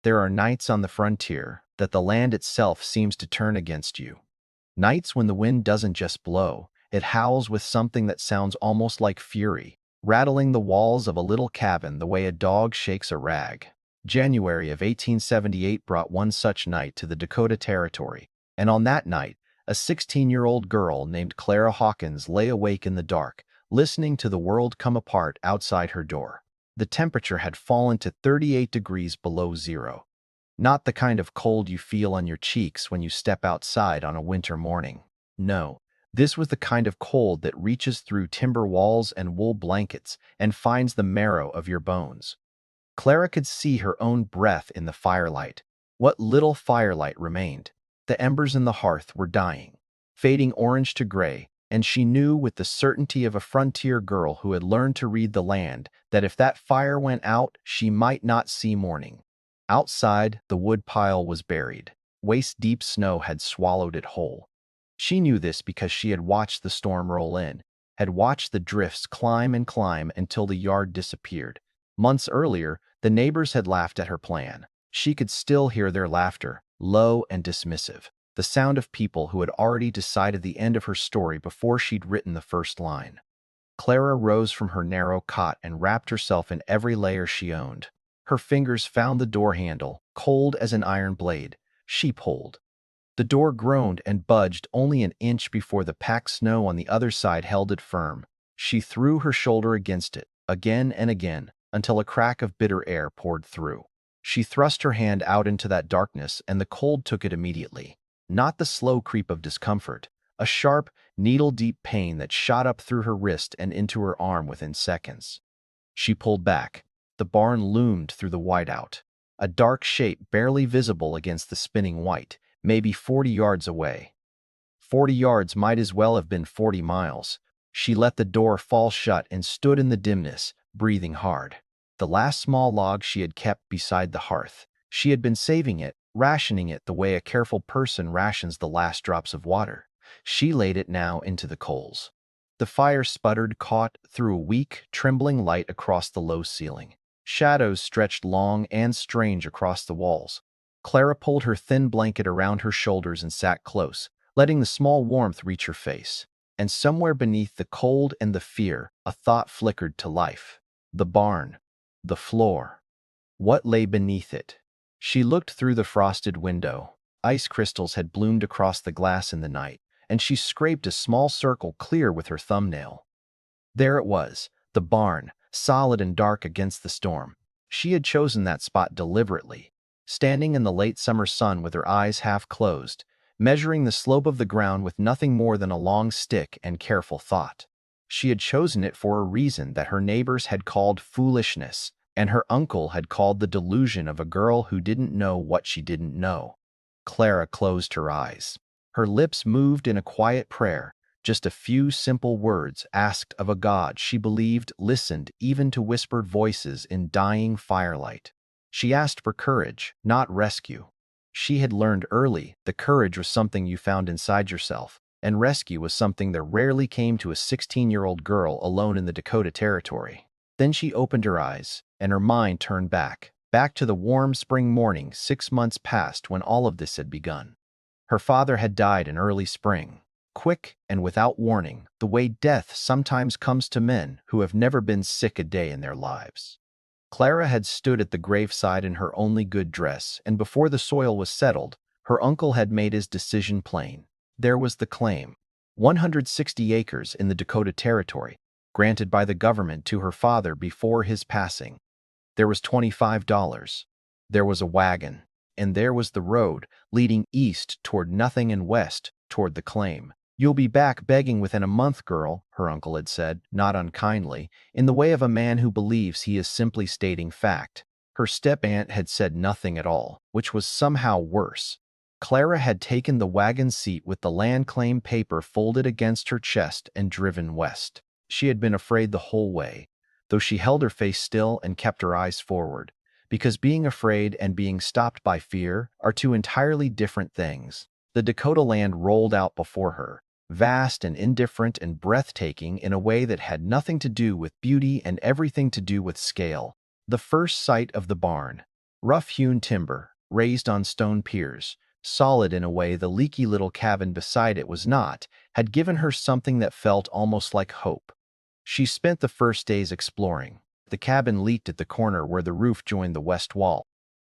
There are nights on the frontier that the land itself seems to turn against you. Nights when the wind doesn't just blow, it howls with something that sounds almost like fury, rattling the walls of a little cabin the way a dog shakes a rag. January of 1878 brought one such night to the Dakota Territory, and on that night, a 16-year-old girl named Clara Hawkins lay awake in the dark, listening to the world come apart outside her door. The temperature had fallen to 38 degrees below zero. Not the kind of cold you feel on your cheeks when you step outside on a winter morning. No, this was the kind of cold that reaches through timber walls and wool blankets and finds the marrow of your bones. Clara could see her own breath in the firelight. What little firelight remained. The embers in the hearth were dying, fading orange to gray, and she knew with the certainty of a frontier girl who had learned to read the land that if that fire went out, she might not see morning. Outside, the woodpile was buried. Waist-deep snow had swallowed it whole. She knew this because she had watched the storm roll in, had watched the drifts climb and climb until the yard disappeared. Months earlier, the neighbors had laughed at her plan. She could still hear their laughter, low and dismissive, the sound of people who had already decided the end of her story before she'd written the first line. Clara rose from her narrow cot and wrapped herself in every layer she owned. Her fingers found the door handle, cold as an iron blade. She pulled. The door groaned and budged only an inch before the packed snow on the other side held it firm. She threw her shoulder against it, again and again, until a crack of bitter air poured through. She thrust her hand out into that darkness, and the cold took it immediately. Not the slow creep of discomfort, a sharp, needle-deep pain that shot up through her wrist and into her arm within seconds. She pulled back. The barn loomed through the whiteout, a dark shape barely visible against the spinning white, maybe 40 yards away. 40 yards might as well have been 40 miles. She let the door fall shut and stood in the dimness, breathing hard. The last small log she had kept beside the hearth. She had been saving it, rationing it the way a careful person rations the last drops of water. She laid it now into the coals. The fire sputtered, caught through a weak, trembling light across the low ceiling. Shadows stretched long and strange across the walls. Clara pulled her thin blanket around her shoulders and sat close, letting the small warmth reach her face. And somewhere beneath the cold and the fear, a thought flickered to life. The barn. The floor. What lay beneath it? She looked through the frosted window. Ice crystals had bloomed across the glass in the night, and she scraped a small circle clear with her thumbnail. There it was, the barn, solid and dark against the storm. She had chosen that spot deliberately, standing in the late summer sun with her eyes half closed, measuring the slope of the ground with nothing more than a long stick and careful thought. She had chosen it for a reason that her neighbors had called foolishness, and her uncle had called the delusion of a girl who didn't know what she didn't know. Clara closed her eyes. Her lips moved in a quiet prayer, just a few simple words asked of a God she believed listened even to whispered voices in dying firelight. She asked for courage, not rescue. She had learned early that courage was something you found inside yourself, and rescue was something that rarely came to a 16-year-old girl alone in the Dakota Territory. Then she opened her eyes, and her mind turned back to the warm spring morning 6 months past when all of this had begun. Her father had died in early spring, quick and without warning, the way death sometimes comes to men who have never been sick a day in their lives. Clara had stood at the graveside in her only good dress, and before the soil was settled, her uncle had made his decision plain. There was the claim, 160 acres in the Dakota Territory, granted by the government to her father before his passing. There was $25. There was a wagon, and there was the road leading east toward nothing and west toward the claim. "You'll be back begging within a month, girl," her uncle had said, not unkindly, in the way of a man who believes he is simply stating fact. Her step-aunt had said nothing at all, which was somehow worse. Clara had taken the wagon seat with the land claim paper folded against her chest and driven west. She had been afraid the whole way, though she held her face still and kept her eyes forward, because being afraid and being stopped by fear are two entirely different things. The Dakota land rolled out before her, vast and indifferent and breathtaking in a way that had nothing to do with beauty and everything to do with scale. The first sight of the barn, Rough-hewn timber, raised on stone piers, solid in a way the leaky little cabin beside it was not, had given her something that felt almost like hope. She spent the first days exploring. The cabin leaked at the corner where the roof joined the west wall.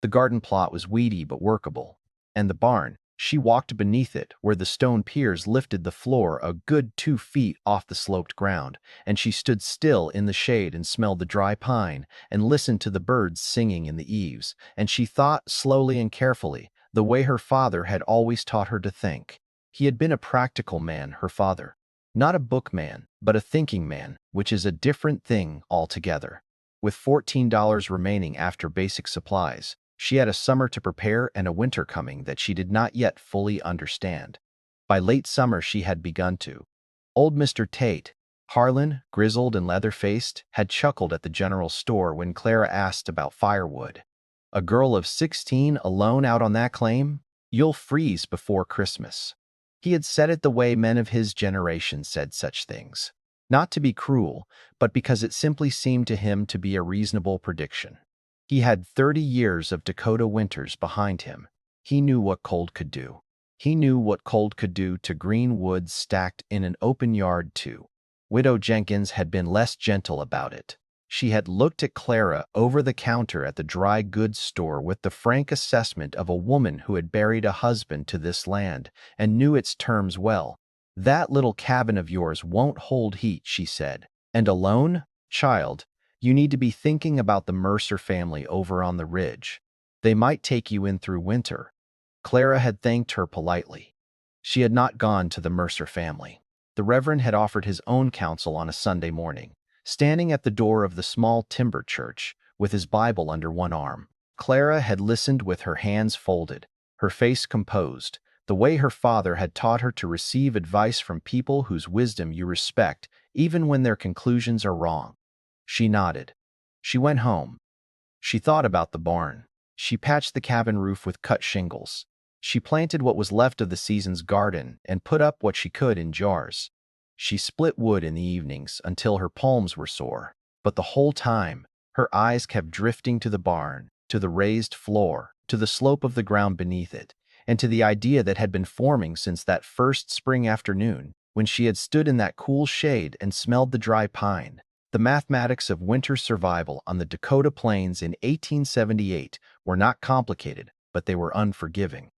The garden plot was weedy but workable. And the barn, she walked beneath it where the stone piers lifted the floor a good 2 feet off the sloped ground, and she stood still in the shade and smelled the dry pine and listened to the birds singing in the eaves, and she thought slowly and carefully, the way her father had always taught her to think. He had been a practical man, her father. Not a book man, but a thinking man, which is a different thing altogether. With $14 remaining after basic supplies, she had a summer to prepare and a winter coming that she did not yet fully understand. By late summer she had begun to. Old Mr. Tate, Harlan, grizzled and leather-faced, had chuckled at the general store when Clara asked about firewood. A girl of 16 alone out on that claim? You'll freeze before Christmas. He had said it the way men of his generation said such things. Not to be cruel, but because it simply seemed to him to be a reasonable prediction. He had 30 years of Dakota winters behind him. He knew what cold could do. He knew what cold could do to green woods stacked in an open yard too. Widow Jenkins had been less gentle about it. She had looked at Clara over the counter at the dry goods store with the frank assessment of a woman who had buried a husband to this land and knew its terms well. "That little cabin of yours won't hold heat," she said. "And alone, child, you need to be thinking about the Mercer family over on the ridge. They might take you in through winter." Clara had thanked her politely. She had not gone to the Mercer family. The Reverend had offered his own counsel on a Sunday morning, standing at the door of the small timber church, with his Bible under one arm. Clara had listened with her hands folded, her face composed, the way her father had taught her to receive advice from people whose wisdom you respect, even when their conclusions are wrong. She nodded. She went home. She thought about the barn. She patched the cabin roof with cut shingles. She planted what was left of the season's garden and put up what she could in jars. She split wood in the evenings until her palms were sore, but the whole time, her eyes kept drifting to the barn, to the raised floor, to the slope of the ground beneath it, and to the idea that had been forming since that first spring afternoon when she had stood in that cool shade and smelled the dry pine. The mathematics of winter survival on the Dakota Plains in 1878 were not complicated, but they were unforgiving.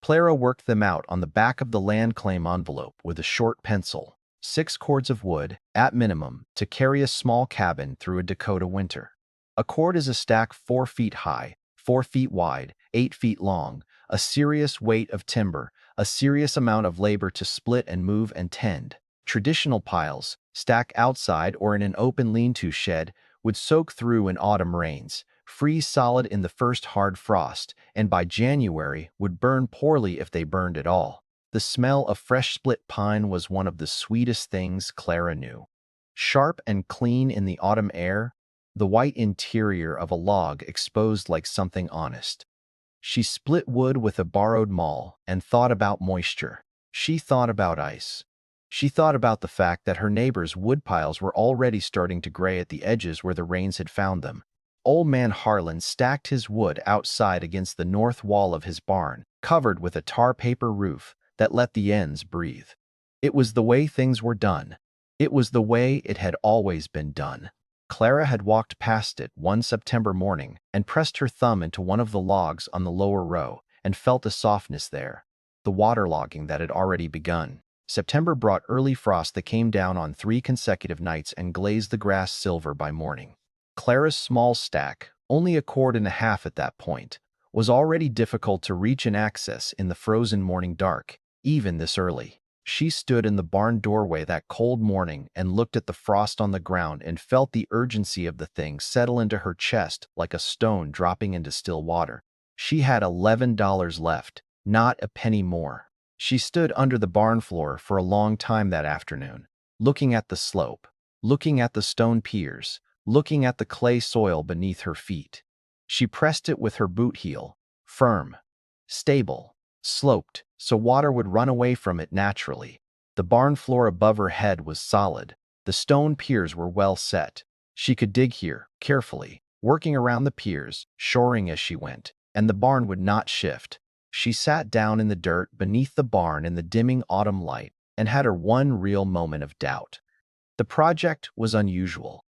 Clara worked them out on the back of the land claim envelope with a short pencil. 6 cords of wood, at minimum, to carry a small cabin through a Dakota winter. A cord is a stack 4 feet high, 4 feet wide, 8 feet long, a serious weight of timber, a serious amount of labor to split and move and tend. Traditional piles, stacked outside or in an open lean-to shed, would soak through in autumn rains, freeze solid in the first hard frost, and by January would burn poorly if they burned at all. The smell of fresh split pine was one of the sweetest things Clara knew. Sharp and clean in the autumn air, the white interior of a log exposed like something honest. She split wood with a borrowed maul and thought about moisture. She thought about ice. She thought about the fact that her neighbors' woodpiles were already starting to gray at the edges where the rains had found them. Old man Harlan stacked his wood outside against the north wall of his barn, covered with a tar paper roof that let the ends breathe. It was the way things were done. It was the way it had always been done. Clara had walked past it one September morning and pressed her thumb into one of the logs on the lower row and felt a softness there, the waterlogging that had already begun. September brought early frost that came down on 3 consecutive nights and glazed the grass silver by morning. Clara's small stack, only 1.5 cords at that point, was already difficult to reach and access in the frozen morning dark, even this early. She stood in the barn doorway that cold morning and looked at the frost on the ground and felt the urgency of the thing settle into her chest like a stone dropping into still water. She had $11 left, not a penny more. She stood under the barn floor for a long time that afternoon, looking at the slope, looking at the stone piers, looking at the clay soil beneath her feet. She pressed it with her boot heel, firm, stable, sloped, so water would run away from it naturally. The barn floor above her head was solid. The stone piers were well set. She could dig here, carefully, working around the piers, shoring as she went, and the barn would not shift. She sat down in the dirt beneath the barn in the dimming autumn light and had her one real moment of doubt. The project was unusual.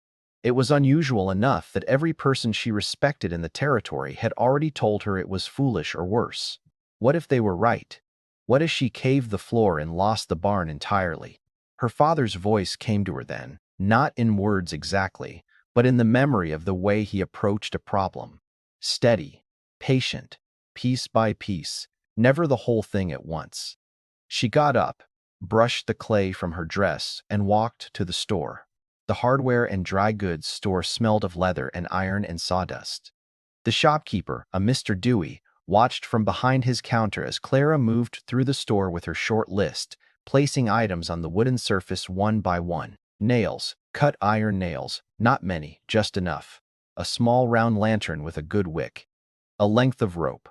It was unusual enough that every person she respected in the territory had already told her it was foolish or worse. What if they were right? What if she caved the floor and lost the barn entirely? Her father's voice came to her then, not in words exactly, but in the memory of the way he approached a problem. Steady, patient, piece by piece, never the whole thing at once. She got up, brushed the clay from her dress, and walked to the store. The hardware and dry goods store smelled of leather and iron and sawdust. The shopkeeper, a Mr. Dewey, watched from behind his counter as Clara moved through the store with her short list, placing items on the wooden surface one by one. Nails, cut iron nails, not many, just enough. A small round lantern with a good wick. A length of rope.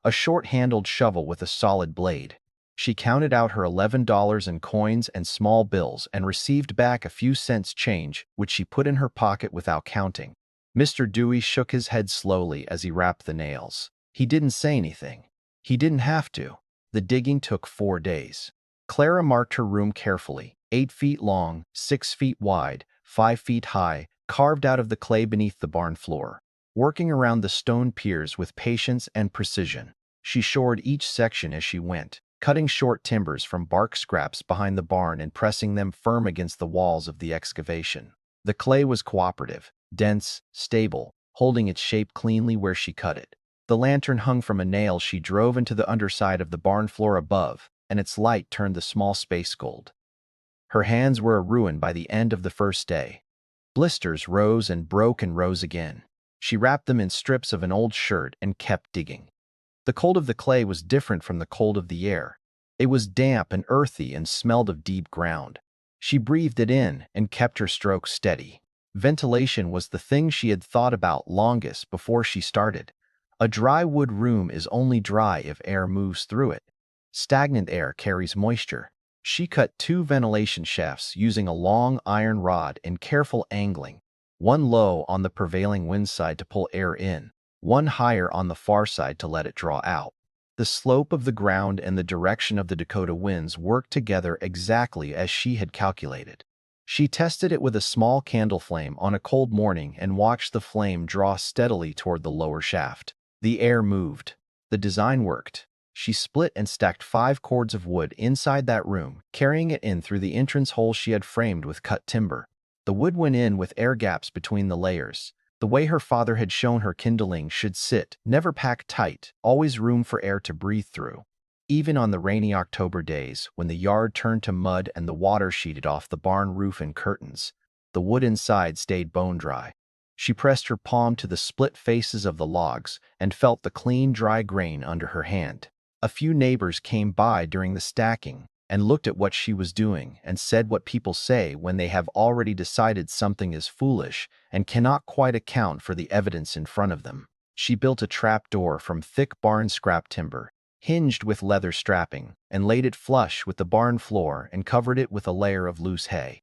A short-handled shovel with a solid blade. She counted out her $11 in coins and small bills and received back a few cents change, which she put in her pocket without counting. Mr. Dewey shook his head slowly as he wrapped the nails. He didn't say anything. He didn't have to. The digging took 4 days. Clara marked her room carefully, 8 feet long, 6 feet wide, 5 feet high, carved out of the clay beneath the barn floor. Working around the stone piers with patience and precision, she shored each section as she went, cutting short timbers from bark scraps behind the barn and pressing them firm against the walls of the excavation. The clay was cooperative, dense, stable, holding its shape cleanly where she cut it. The lantern hung from a nail she drove into the underside of the barn floor above, and its light turned the small space gold. Her hands were a ruin by the end of the first day. Blisters rose and broke and rose again. She wrapped them in strips of an old shirt and kept digging. The cold of the clay was different from the cold of the air. It was damp and earthy and smelled of deep ground. She breathed it in and kept her stroke steady. Ventilation was the thing she had thought about longest before she started. A dry wood room is only dry if air moves through it. Stagnant air carries moisture. She cut 2 ventilation shafts using a long iron rod in careful angling, one low on the prevailing wind side to pull air in, one higher on the far side to let it draw out. The slope of the ground and the direction of the Dakota winds worked together exactly as she had calculated. She tested it with a small candle flame on a cold morning and watched the flame draw steadily toward the lower shaft. The air moved. The design worked. She split and stacked 5 cords of wood inside that room, carrying it in through the entrance hole she had framed with cut timber. The wood went in with air gaps between the layers. The way her father had shown her kindling should sit, never packed tight, always room for air to breathe through. Even on the rainy October days, when the yard turned to mud and the water sheeted off the barn roof and curtains, the wood inside stayed bone dry. She pressed her palm to the split faces of the logs and felt the clean, dry grain under her hand. A few neighbors came by during the stacking and looked at what she was doing and said what people say when they have already decided something is foolish and cannot quite account for the evidence in front of them. She built a trap door from thick barn scrap timber, hinged with leather strapping, and laid it flush with the barn floor and covered it with a layer of loose hay.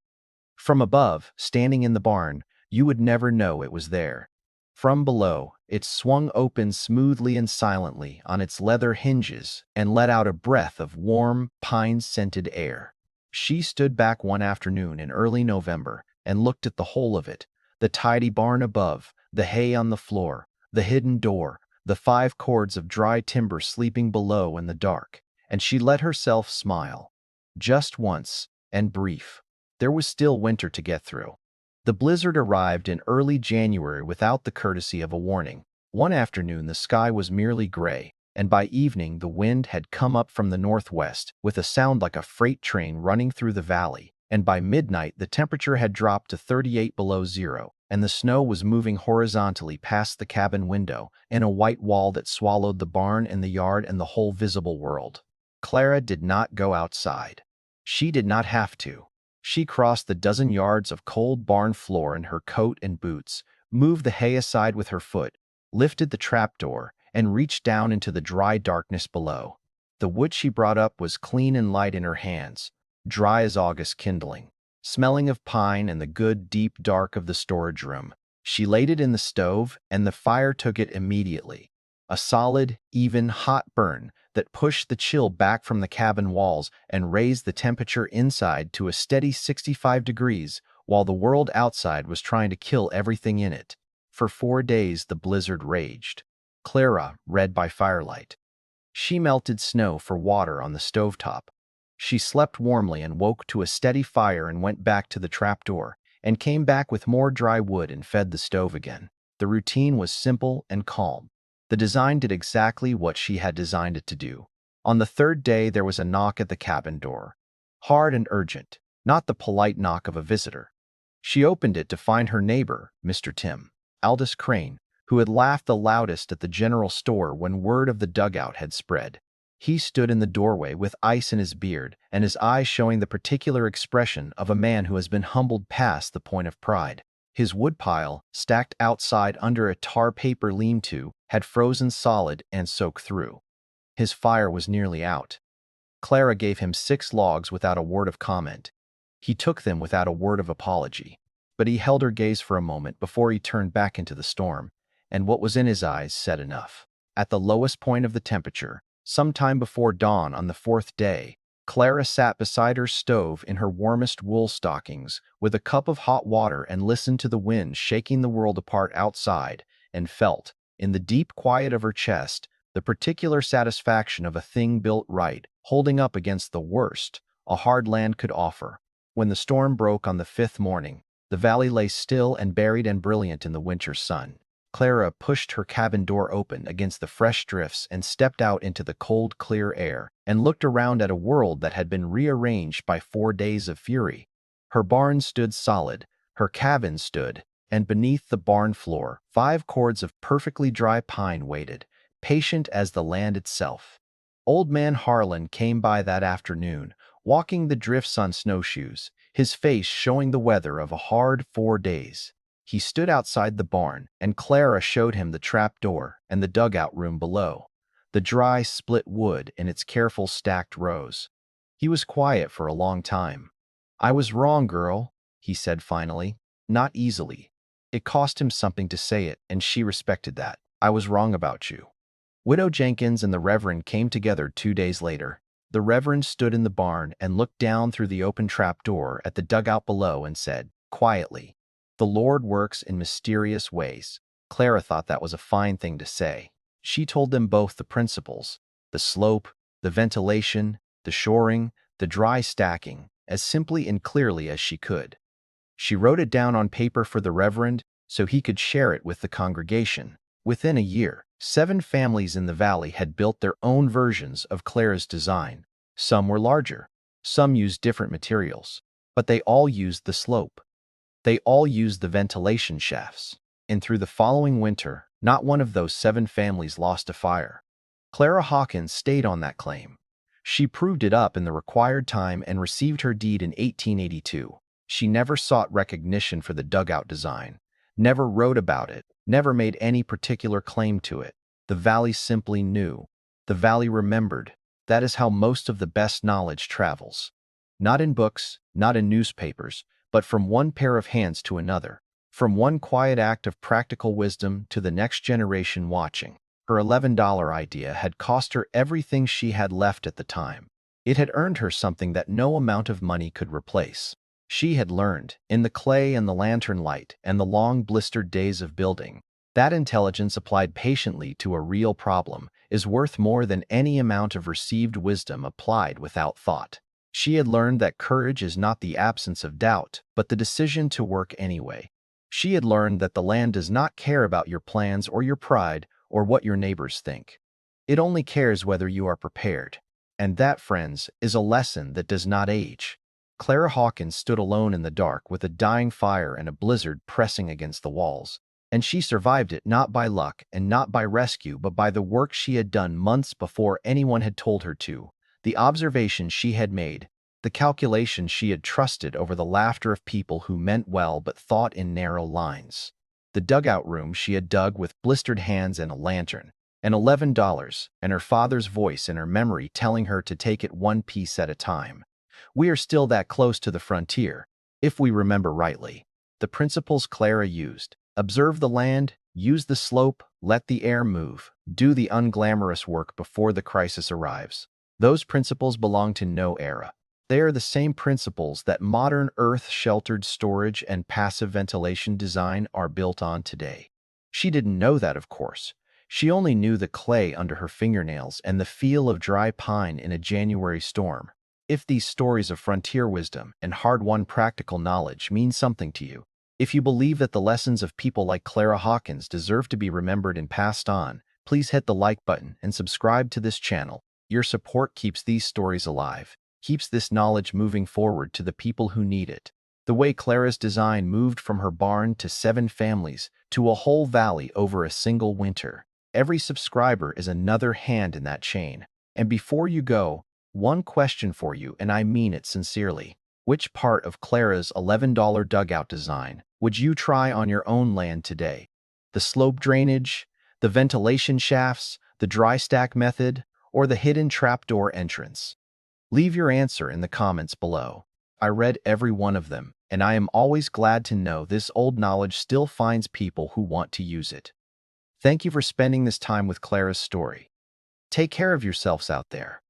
From above, standing in the barn, you would never know it was there. From below, it swung open smoothly and silently on its leather hinges and let out a breath of warm, pine-scented air. She stood back one afternoon in early November and looked at the whole of it, the tidy barn above, the hay on the floor, the hidden door, the 5 cords of dry timber sleeping below in the dark, and she let herself smile. Just once, and brief. There was still winter to get through. The blizzard arrived in early January without the courtesy of a warning. One afternoon the sky was merely gray, and by evening the wind had come up from the northwest with a sound like a freight train running through the valley, and by midnight the temperature had dropped to 38 below zero, and the snow was moving horizontally past the cabin window in a white wall that swallowed the barn and the yard and the whole visible world. Clara did not go outside. She did not have to. She crossed the dozen yards of cold barn floor in her coat and boots, moved the hay aside with her foot, lifted the trapdoor, and reached down into the dry darkness below. The wood she brought up was clean and light in her hands, dry as August kindling, smelling of pine and the good deep dark of the storage room. She laid it in the stove, and the fire took it immediately. A solid, even, hot burn that pushed the chill back from the cabin walls and raised the temperature inside to a steady 65 degrees, while the world outside was trying to kill everything in it. For 4 days the blizzard raged. Clara read by firelight. She melted snow for water on the stovetop. She slept warmly and woke to a steady fire and went back to the trapdoor, and came back with more dry wood and fed the stove again. The routine was simple and calm. The design did exactly what she had designed it to do. On the third day there was a knock at the cabin door. Hard and urgent, not the polite knock of a visitor. She opened it to find her neighbor, Mr. Tim, Aldous Crane, who had laughed the loudest at the general store when word of the dugout had spread. He stood in the doorway with ice in his beard and his eyes showing the particular expression of a man who has been humbled past the point of pride. His woodpile, stacked outside under a tar paper lean-to, had frozen solid and soaked through. His fire was nearly out. Clara gave him 6 logs without a word of comment. He took them without a word of apology, but he held her gaze for a moment before he turned back into the storm, and what was in his eyes said enough. At the lowest point of the temperature, sometime before dawn on the 4th day, Clara sat beside her stove in her warmest wool stockings with a cup of hot water and listened to the wind shaking the world apart outside, and felt, in the deep quiet of her chest, the particular satisfaction of a thing built right, holding up against the worst a hard land could offer. When the storm broke on the 5th morning, the valley lay still and buried and brilliant in the winter sun. Clara pushed her cabin door open against the fresh drifts and stepped out into the cold, clear air, and looked around at a world that had been rearranged by 4 days of fury. Her barn stood solid, her cabin stood, and beneath the barn floor, 5 cords of perfectly dry pine waited, patient as the land itself. Old Man Harlan came by that afternoon, walking the drifts on snowshoes, his face showing the weather of a hard 4 days. He stood outside the barn, and Clara showed him the trap door and the dugout room below, the dry, split wood in its careful stacked rows. He was quiet for a long time. "I was wrong, girl," he said finally, not easily. It cost him something to say it, and she respected that. "I was wrong about you." Widow Jenkins and the Reverend came together 2 days later. The Reverend stood in the barn and looked down through the open trap door at the dugout below and said, quietly, "The Lord works in mysterious ways." Clara thought that was a fine thing to say. She told them both the principles, the slope, the ventilation, the shoring, the dry stacking, as simply and clearly as she could. She wrote it down on paper for the Reverend so he could share it with the congregation. Within a year, 7 families in the valley had built their own versions of Clara's design. Some were larger, some used different materials, but they all used the slope. They all used the ventilation shafts, and through the following winter, not one of those 7 families lost a fire. Clara Hawkins stayed on that claim. She proved it up in the required time and received her deed in 1882. She never sought recognition for the dugout design, never wrote about it, never made any particular claim to it. The valley simply knew. The valley remembered. That is how most of the best knowledge travels. Not in books, not in newspapers, but from one pair of hands to another, from one quiet act of practical wisdom to the next generation watching. Her $11 idea had cost her everything she had left at the time. It had earned her something that no amount of money could replace. She had learned, in the clay and the lantern light and the long blistered days of building, that intelligence applied patiently to a real problem is worth more than any amount of received wisdom applied without thought. She had learned that courage is not the absence of doubt, but the decision to work anyway. She had learned that the land does not care about your plans or your pride or what your neighbors think. It only cares whether you are prepared. And that, friends, is a lesson that does not age. Clara Hawkins stood alone in the dark with a dying fire and a blizzard pressing against the walls. And she survived it not by luck and not by rescue, but by the work she had done months before anyone had told her to, the observations she had made, the calculations she had trusted over the laughter of people who meant well but thought in narrow lines. The dugout room she had dug with blistered hands and a lantern, and $11, and her father's voice in her memory telling her to take it one piece at a time. We are still that close to the frontier, if we remember rightly. The principles Clara used, Observe the land, use the slope, let the air move, do the unglamorous work before the crisis arrives. Those principles belong to no era. They are the same principles that modern earth-sheltered storage and passive ventilation design are built on today. She didn't know that, of course. She only knew the clay under her fingernails and the feel of dry pine in a January storm. If these stories of frontier wisdom and hard-won practical knowledge mean something to you, if you believe that the lessons of people like Clara Hawkins deserve to be remembered and passed on, please hit the like button and subscribe to this channel. Your support keeps these stories alive, keeps this knowledge moving forward to the people who need it. The way Clara's design moved from her barn to 7 families to a whole valley over a single winter. Every subscriber is another hand in that chain. And before you go, one question for you, and I mean it sincerely. Which part of Clara's $11 dugout design would you try on your own land today? The slope drainage, the ventilation shafts, the dry stack method, or the hidden trapdoor entrance? Leave your answer in the comments below. I read every one of them, and I am always glad to know this old knowledge still finds people who want to use it. Thank you for spending this time with Clara's story. Take care of yourselves out there.